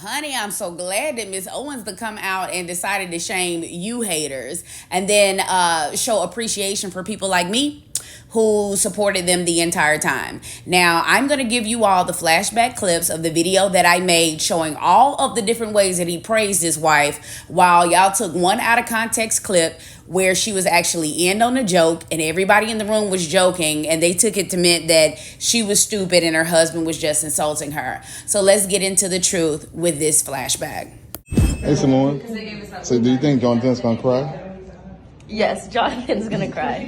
honey, I'm so glad that Miss Owens to come out and decided to shame you haters and then show appreciation for people like me who supported them the entire time. Now, I'm going to give you all the flashback clips of the video that I made showing all of the different ways that he praised his wife, while y'all took one out of context clip where she was actually in on a joke and everybody in the room was joking and they took it to mean that she was stupid and her husband was just insulting her. So let's get into the truth with this flashback. Hey Simone, so do you think Jonathan's gonna cry? Yes, Jonathan's gonna cry.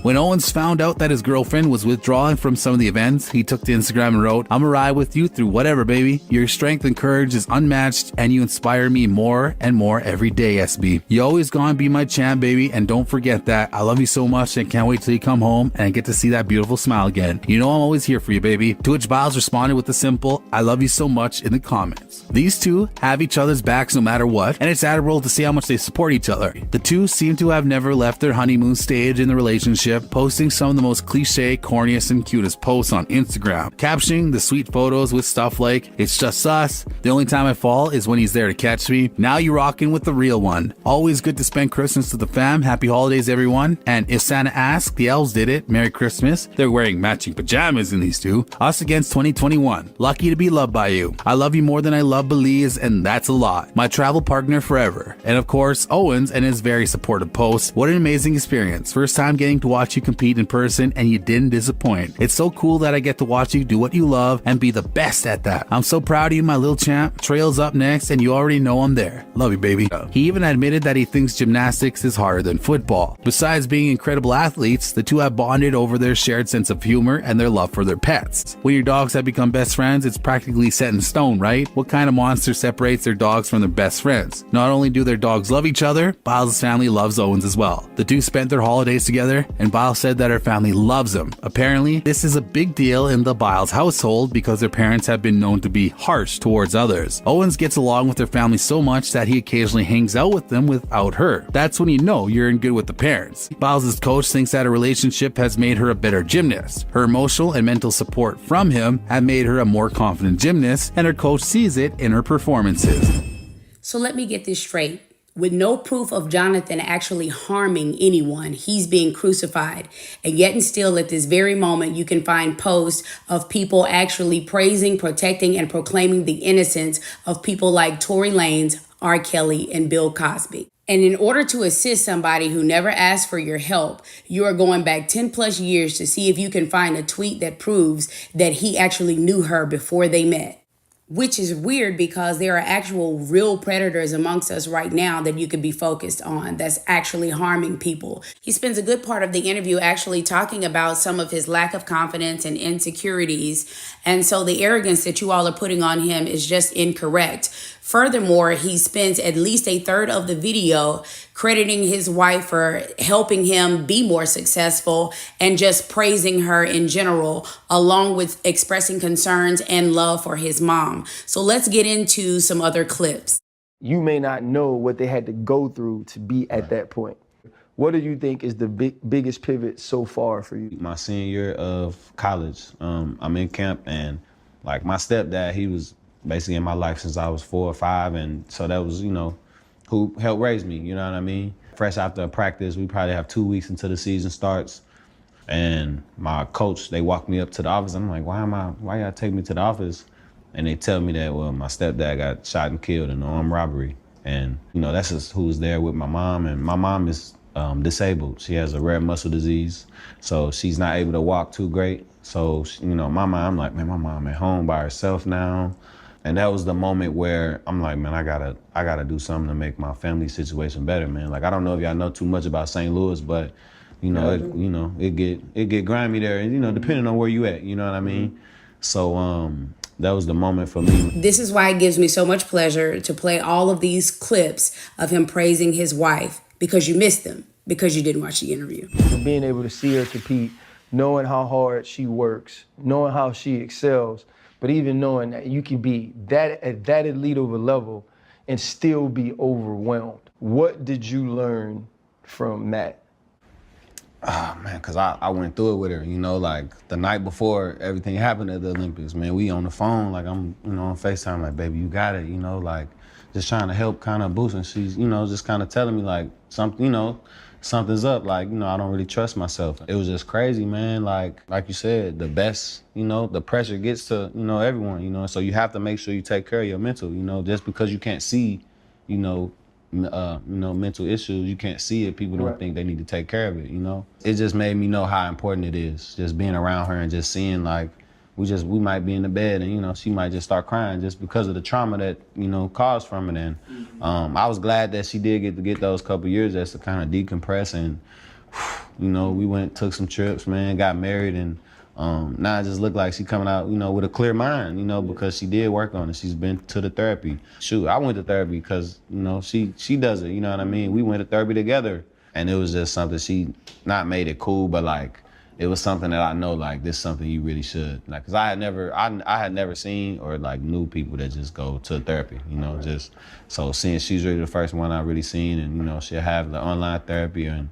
When Owens found out that his girlfriend was withdrawing from some of the events, he took to Instagram and wrote, "I'm gonna ride with you through whatever, baby. Your strength and courage is unmatched, and you inspire me more and more every day, SB. You always gonna be my champ, baby, and don't forget that. I love you so much and can't wait till you come home and I get to see that beautiful smile again. You know I'm always here for you, baby." To which Biles responded with a simple, "I love you so much" in the comments. These two have each other's backs no matter what, and it's admirable to see how much they support each other. The two seem to have never left their honeymoon stage in the relationship, posting some of the most cliche, corniest, and cutest posts on Instagram, captioning the sweet photos with stuff like, "It's just us. The only time I fall is when he's there to catch me. Now you rockin' with the real one. Always good to spend Christmas with the fam. Happy holidays, everyone. And if Santa asked, the elves did it. Merry Christmas." They're wearing matching pajamas in these two. Us against 2021. Lucky to be loved by you. I love you more than I love Belize, and that's a lot. My travel partner forever. And of course, Owens and his very supportive posts. What an amazing experience. First time getting to watch you compete in person, and you didn't disappoint. It's so cool that I get to watch you do what you love and be the best at that. I'm so proud of you, my little champ. Trail's up next, and you already know I'm there. Love you, baby. He even admitted that he thinks gymnastics is harder than football. Besides being incredible athletes, the two have bonded over their shared sense of humor and their love for their pets. When your dogs have become best friends, it's practically set in stone, right? What kind of monster separates their dogs from their best friends? Not only do their dogs love each other, Biles' family loves Owens as well. The two spent their holidays together, and Biles said that her family loves him. Apparently, this is a big deal in the Biles household because their parents have been known to be harsh towards others. Owens gets along with their family so much that he occasionally hangs out with them without her. That's when you know you're in good with the parents. Biles' coach thinks that a relationship has made her a better gymnast. Her emotional and mental support from him have made her a more confident gymnast, and her coach sees it in her performances. So let me get this straight. With no proof of Jonathan actually harming anyone, he's being crucified. And yet and still at this very moment, you can find posts of people actually praising, protecting, and proclaiming the innocence of people like Tory Lanez, R. Kelly, and Bill Cosby. And in order to assist somebody who never asked for your help, you are going back 10 plus years to see if you can find a tweet that proves that he actually knew her before they met. Which is weird because there are actual real predators amongst us right now that you could be focused on that's actually harming people. He spends a good part of the interview actually talking about some of his lack of confidence and insecurities. And so the arrogance that you all are putting on him is just incorrect. Furthermore, he spends at least a third of the video crediting his wife for helping him be more successful and just praising her in general, along with expressing concerns and love for his mom. So let's get into some other clips. You may not know what they had to go through to be at that point. What do you think is the biggest pivot so far for you? My senior year of college, I'm in camp, and like my stepdad, he was basically in my life since I was 4 or 5, and so that was, who helped raise me, you know what I mean? Fresh after practice, we probably have 2 weeks until the season starts, and my coach, they walked me up to the office. I'm like, why y'all take me to the office? And they tell me that, well, my stepdad got shot and killed in an armed robbery, and that's just who was there with my mom, and my mom is disabled. She has a rare muscle disease, so she's not able to walk too great. So, I'm like, man, my mom at home by herself now. And that was the moment where I'm like, man, I gotta do something to make my family situation better, man. Like, I don't know if y'all know too much about St. Louis, but it get grimy there, and depending on where you at, you know what I mean? So that was the moment for me. This is why it gives me so much pleasure to play all of these clips of him praising his wife, because you missed them, because you didn't watch the interview. Being able to see her compete, knowing how hard she works, knowing how she excels, but even knowing that you can be at that elite of a level and still be overwhelmed. What did you learn from that? Oh, man, because I went through it with her, like the night before everything happened at the Olympics, man, we on the phone, like I'm, on FaceTime, like, baby, you got it, like just trying to help kind of boost. And she's, just kind of telling me like something, something's up. Like, I don't really trust myself. It was just crazy, man. Like you said, the best, the pressure gets to, everyone, so you have to make sure you take care of your mental, just because you can't see, mental issues, you can't see it. People don't think they need to take care of it, It just made me know how important it is, just being around her and just seeing like, we might be in the bed and, she might just start crying just because of the trauma that, caused from it. And I was glad that she did get those couple years just to kind of decompress. And, we took some trips, man, got married. And now it just looked like she coming out, with a clear mind, because she did work on it. She's been to the therapy. Shoot, I went to therapy because, she does it, you know what I mean? We went to therapy together. And it was just something she not made it cool, but like, it was something that I know, like, this is something you really should. Like, cause I had never seen or like knew people that just go to therapy, just, so seeing she's really the first one I really seen. And, she'll have the online therapy. And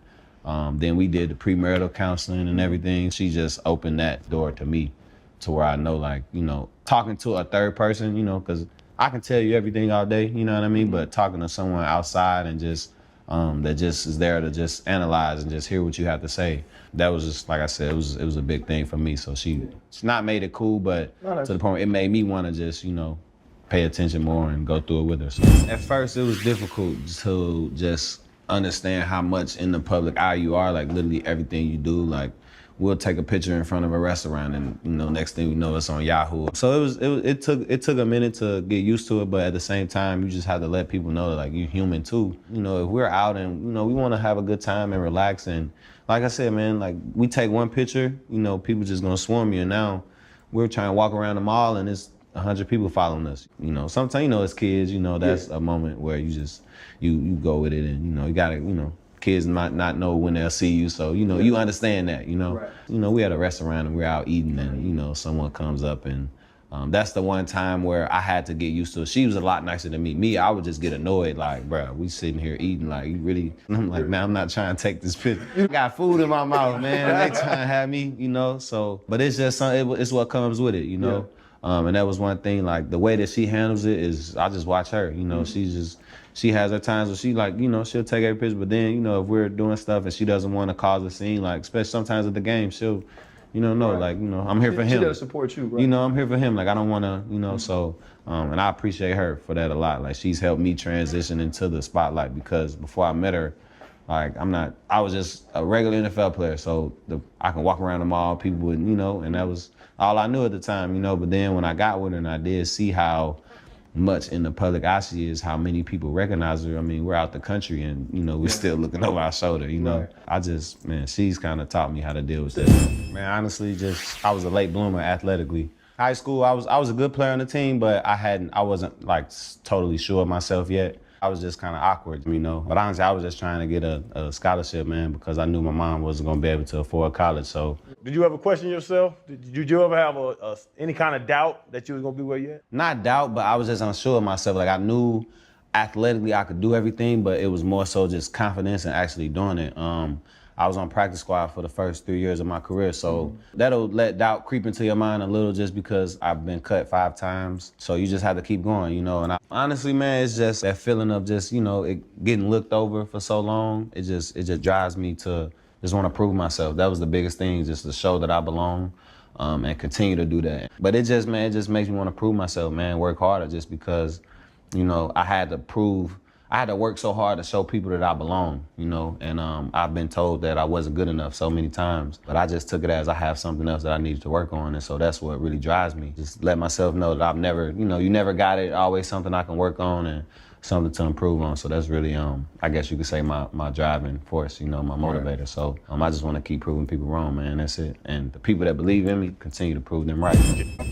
then we did the premarital counseling and everything. She just opened that door to me to where I know, like, talking to a third person, cause I can tell you everything all day, you know what I mean? But talking to someone outside and just, that just is there to just analyze and just hear what you have to say. That was just, like I said, it was a big thing for me. So she's not made it cool, but to the point it made me want to just, pay attention more and go through it with her. So at first it was difficult to just understand how much in the public eye you are, like literally everything you do. Like, we'll take a picture in front of a restaurant and, next thing we know, it's on Yahoo. So it took a minute to get used to it, but at the same time, you just have to let people know that, like, you're human too. If we're out and, we want to have a good time and relax. And like I said, man, like, we take one picture, people just gonna swarm you. And now we're trying to walk around the mall and it's 100 people following us. Sometimes, as kids, that's a moment where you just, you go with it and, you gotta, kids might not know when they'll see you. So, you understand that, Right. We had a restaurant and we're out eating and, someone comes up and that's the one time where I had to get used to it. She was a lot nicer than me. Me, I would just get annoyed, like, bro, we sitting here eating, like, you really, and I'm like, man, I'm not trying to take this picture. I got food in my mouth, man, and they trying to have me, so, but it's just something, it's what comes with it, Yeah. And that was one thing, like, the way that she handles it is, I just watch her, she has her times where she, like, she'll take every picture, but then, if we're doing stuff and she doesn't want to cause a scene, like, especially sometimes at the game, she'll, right. Like, I'm here for him. She does support you, right? I'm here for him. Like, I don't want to, so, and I appreciate her for that a lot. Like, she's helped me transition into the spotlight because before I met her, like, I was just a regular NFL player. So I can walk around the mall, people would, and that was all I knew at the time, but then when I got with her and I did see how much in the public eye she is, how many people recognize her. I mean, we're out the country and, we're still looking over our shoulder, Right. I just, man, she's kind of taught me how to deal with that. Man, honestly, I was a late bloomer athletically. High school, I was a good player on the team, but I wasn't like totally sure of myself yet. I was just kind of awkward, But honestly, I was just trying to get a scholarship, man, because I knew my mom wasn't going to be able to afford college, so. Did you ever question yourself? Did you ever have any kind of doubt that you was going to be where you at? Not doubt, but I was just unsure of myself. Like, I knew athletically I could do everything, but it was more so just confidence and actually doing it. I was on practice squad for the first 3 years of my career, so that'll let doubt creep into your mind a little just because I've been cut 5 times. So you just have to keep going, And honestly, man, it's just that feeling of just, it getting looked over for so long. It just drives me to just want to prove myself. That was the biggest thing, just to show that I belong and continue to do that. But it just makes me want to prove myself, man, work harder just because, I had to work so hard to show people that I belong, and I've been told that I wasn't good enough so many times, but I just took it as I have something else that I needed to work on, and so that's what really drives me. Just let myself know that I've never, you never got it, always something I can work on and something to improve on. So that's really, I guess you could say my driving force, my motivator. So I just want to keep proving people wrong, man. That's it. And the people that believe in me, continue to prove them right.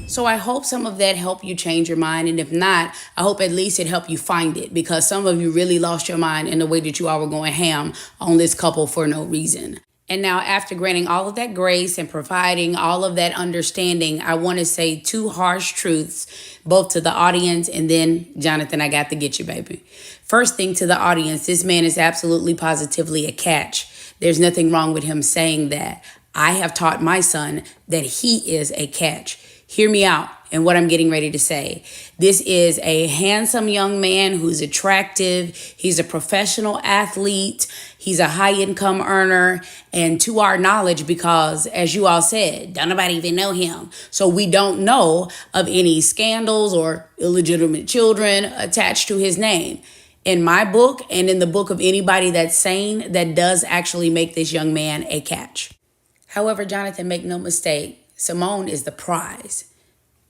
So I hope some of that helped you change your mind. And if not, I hope at least it helped you find it, because some of you really lost your mind in the way that you all were going ham on this couple for no reason. And now, after granting all of that grace and providing all of that understanding, I want to say 2 harsh truths, both to the audience and then, Jonathan, I got to get you, baby. First thing to the audience, this man is absolutely positively a catch. There's nothing wrong with him saying that. I have taught my son that he is a catch. Hear me out in what I'm getting ready to say. This is a handsome young man who's attractive. He's a professional athlete. He's a high income earner. And to our knowledge, because as you all said, don't nobody even know him. So we don't know of any scandals or illegitimate children attached to his name. In my book and in the book of anybody that's sane, that does actually make this young man a catch. However, Jonathan, make no mistake, Simone is the prize.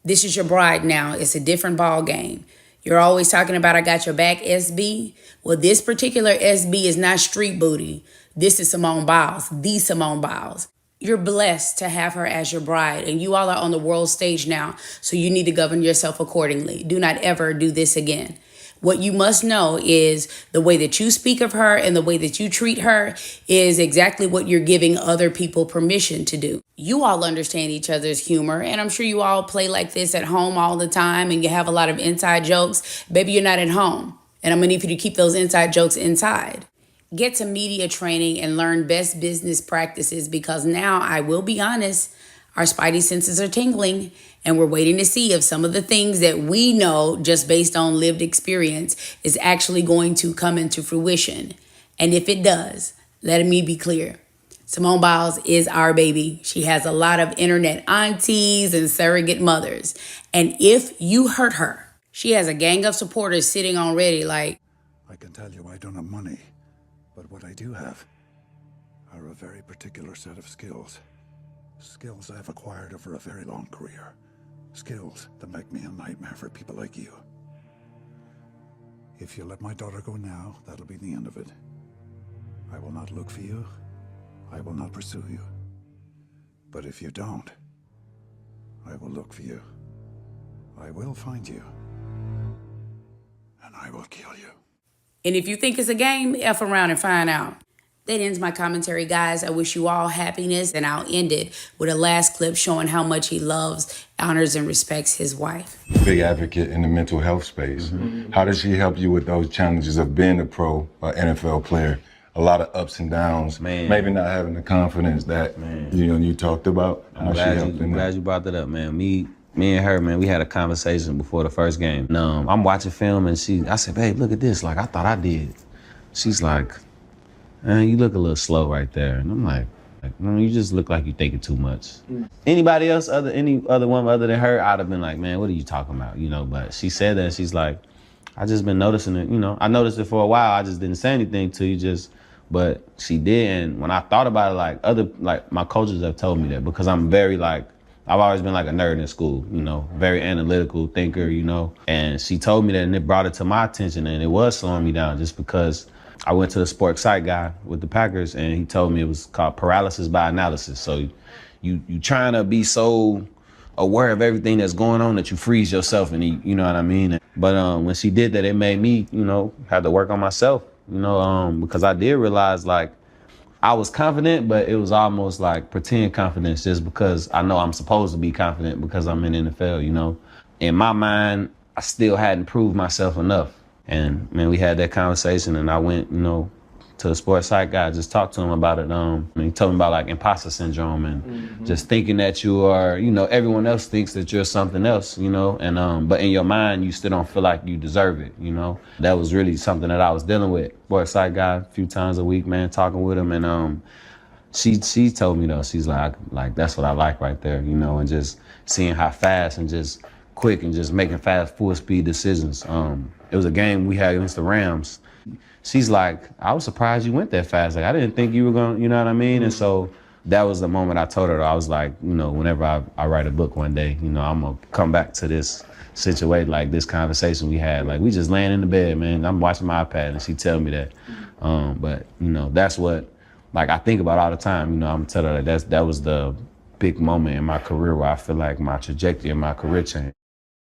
This is your bride now. It's a different ball game. You're always talking about, I got your back, SB. Well, this particular SB is not street booty. This is Simone Biles, the Simone Biles. You're blessed to have her as your bride, and you all are on the world stage now, so you need to govern yourself accordingly. Do not ever do this again. What you must know is the way that you speak of her and the way that you treat her is exactly what you're giving other people permission to do. You all understand each other's humor, and I'm sure you all play like this at home all the time and you have a lot of inside jokes. Baby, you're not at home, and I'm gonna need for you to keep those inside jokes inside. Get some media training and learn best business practices, because now, I will be honest, our spidey senses are tingling, and we're waiting to see if some of the things that we know just based on lived experience is actually going to come into fruition. And if it does, let me be clear. Simone Biles is our baby. She has a lot of internet aunties and surrogate mothers. And if you hurt her, she has a gang of supporters sitting on ready like, I can tell you I don't have money, but what I do have are a very particular set of skills. Skills I've acquired over a very long career. Skills that make me a nightmare for people like you. If you let my daughter go now, that'll be the end of it. I will not look for you. I will not pursue you. But if you don't, I will look for you. I will find you. And I will kill you. and if you think it's a game, F around and find out. That ends my commentary, guys. I wish you all happiness, and I'll end it with a last clip showing how much he loves, honors, and respects his wife. Big advocate in the mental health space. Mm-hmm. How does she help you with those challenges of being a pro NFL player? A lot of ups and downs, man. Maybe not having the confidence that you talked about. I'm glad you brought that up, man. Me and her, man, we had a conversation before the first game. I'm watching film, and I said, babe, look at this. Like, I thought I did. She's like, you look a little slow right there. And I'm like, you just look like you're thinking too much. Anybody else, any other woman other than her, I'd have been like, man, what are you talking about? But she said that, she's like, I just been noticing it, I noticed it for a while. I just didn't say anything to you, but she did. And when I thought about it, my coaches have told me that, because I'm very I've always been like a nerd in school, very analytical thinker, and she told me that, and it brought it to my attention, and it was slowing me down just because I went to the sports psych guy with the Packers, and he told me it was called paralysis by analysis. So you trying to be so aware of everything that's going on that you freeze yourself, and you know what I mean? But when she did that, it made me, have to work on myself, because I did realize I was confident, but it was almost like pretend confidence, just because I know I'm supposed to be confident because I'm in the NFL, In my mind, I still hadn't proved myself enough. And man, we had that conversation, and I went, to the sports psych guy, just talked to him about it. And he told me about imposter syndrome and just thinking that you are, everyone else thinks that you're something else, and but in your mind, you still don't feel like you deserve it, That was really something that I was dealing with. Sports psych guy a few times a week, man, talking with him, and she told me though, she's like that's what I like right there, and just seeing how fast and just quick and just making fast, full speed decisions. It was a game we had against the Rams. She's like, I was surprised you went that fast. I didn't think you were going to, you know what I mean? And so that was the moment I told her, I was like, whenever I write a book one day, I'm going to come back to this situation, this conversation we had. We just laying in the bed, man. I'm watching my iPad, and she tell me that. But, that's what, I think about all the time. I'm going to tell her that was the big moment in my career where I feel like my trajectory in my career changed.